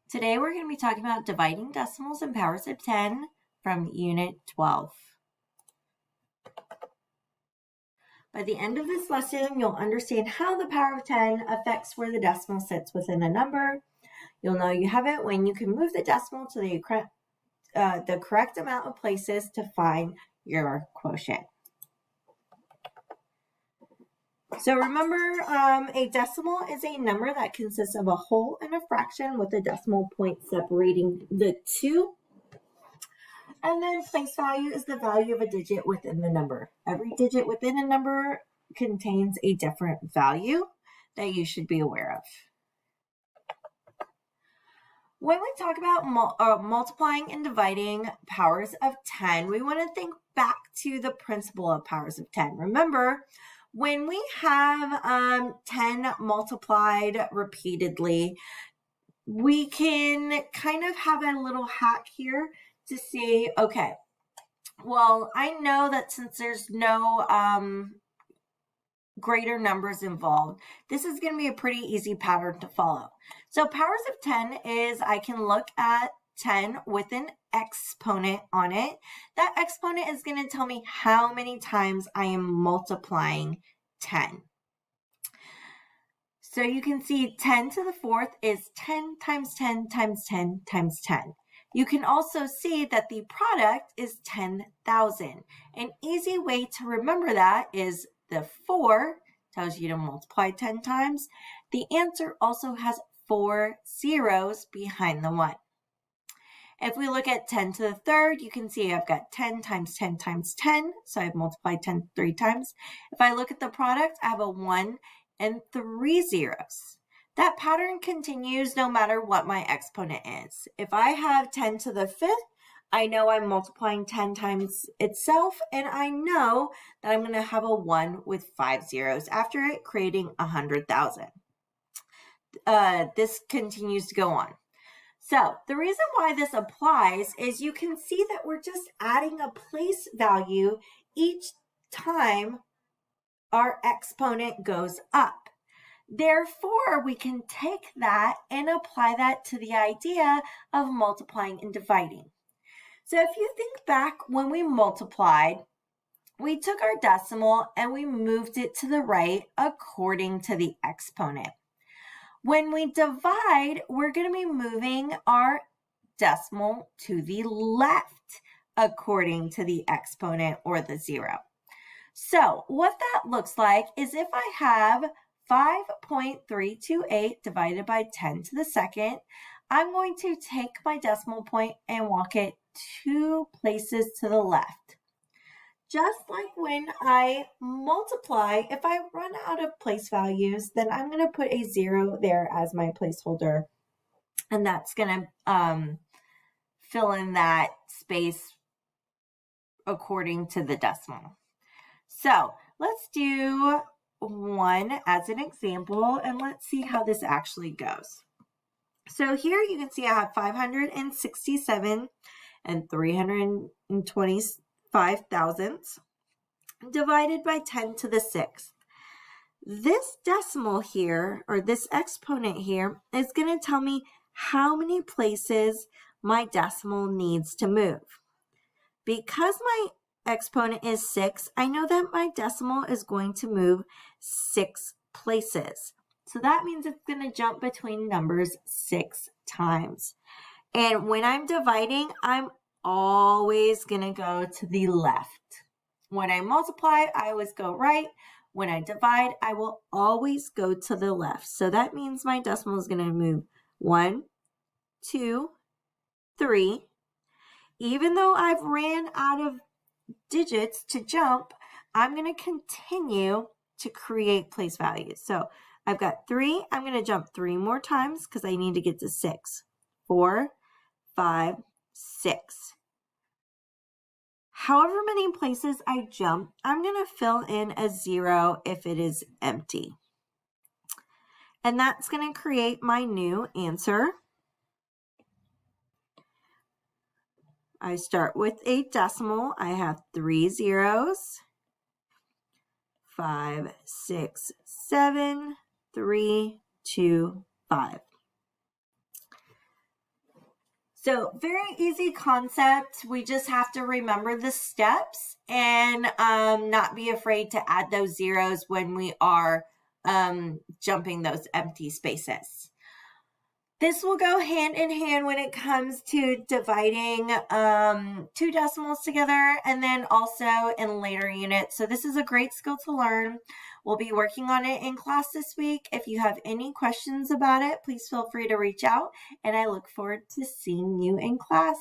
Today we're going to be talking about dividing decimals and powers of 10 from Unit 12. By the end of this lesson, you'll understand how the power of 10 affects where the decimal sits within a number. You'll know you have it when you can move the decimal to the correct amount of places to find your quotient. So remember, a decimal is a number that consists of a whole and a fraction with a decimal point separating the two. And then place value is the value of a digit within the number. Every digit within a number contains a different value that you should be aware of. When we talk about multiplying and dividing powers of 10, we want to think back to the principle of powers of 10. Remember, when we have 10 multiplied repeatedly, we can kind of have a little hack here to see, okay, well, I know that since there's no greater numbers involved, this is going to be a pretty easy pattern to follow. So powers of 10 is I can look at 10 with an exponent on it. That exponent is going to tell me how many times I am multiplying 10. So you can see 10 to the fourth is 10 times 10 times 10 times 10. You can also see that the product is 10,000. An easy way to remember that is the 4 tells you to multiply 10 times. The answer also has 4 zeros behind the 1. If we look at 10 to the third, you can see I've got 10 times 10 times 10, so I've multiplied 10 3 times. If I look at the product, I have a 1 and 3 zeros. That pattern continues no matter what my exponent is. If I have 10 to the fifth, I know I'm multiplying 10 times itself, and I know that I'm going to have a 1 with 5 zeros after it, creating 100,000. This continues to go on. So the reason why this applies is you can see that we're just adding a place value each time our exponent goes up. Therefore, we can take that and apply that to the idea of multiplying and dividing. So if you think back when we multiplied, we took our decimal and we moved it to the right according to the exponent. When we divide, we're going to be moving our decimal to the left according to the exponent or the zero. So what that looks like is if I have 5.328 divided by 10 to the second, I'm going to take my decimal point and walk it 2 places to the left. Just like when I multiply, if I run out of place values, then I'm going to put a 0 there as my placeholder. And that's going to fill in that space according to the decimal. So let's do 1 as an example, and let's see how this actually goes. So here you can see I have 567 and 325 thousandths divided by 10 to the sixth. This decimal here, or this exponent here, is going to tell me how many places my decimal needs to move. Because my exponent is 6, I know that my decimal is going to move 6 places. So that means it's going to jump between numbers 6 times. And when I'm dividing, I'm always going to go to the left. When I multiply, I always go right. When I divide, I will always go to the left. So that means my decimal is going to move 1, 2, 3. Even though I've ran out of digits to jump, I'm going to continue to create place values. So I've got 3. I'm going to jump 3 more times because I need to get to 6. 4, 5, 6. However many places I jump, I'm going to fill in a 0 if it is empty. And that's going to create my new answer. I start with a decimal. I have 3 zeros. 5, 6, 7, 3, 2, 5. So very easy concept. We just have to remember the steps and not be afraid to add those zeros when we are jumping those empty spaces. This will go hand in hand when it comes to dividing two decimals together and then also in later units. So this is a great skill to learn. We'll be working on it in class this week. If you have any questions about it, please feel free to reach out, and I look forward to seeing you in class.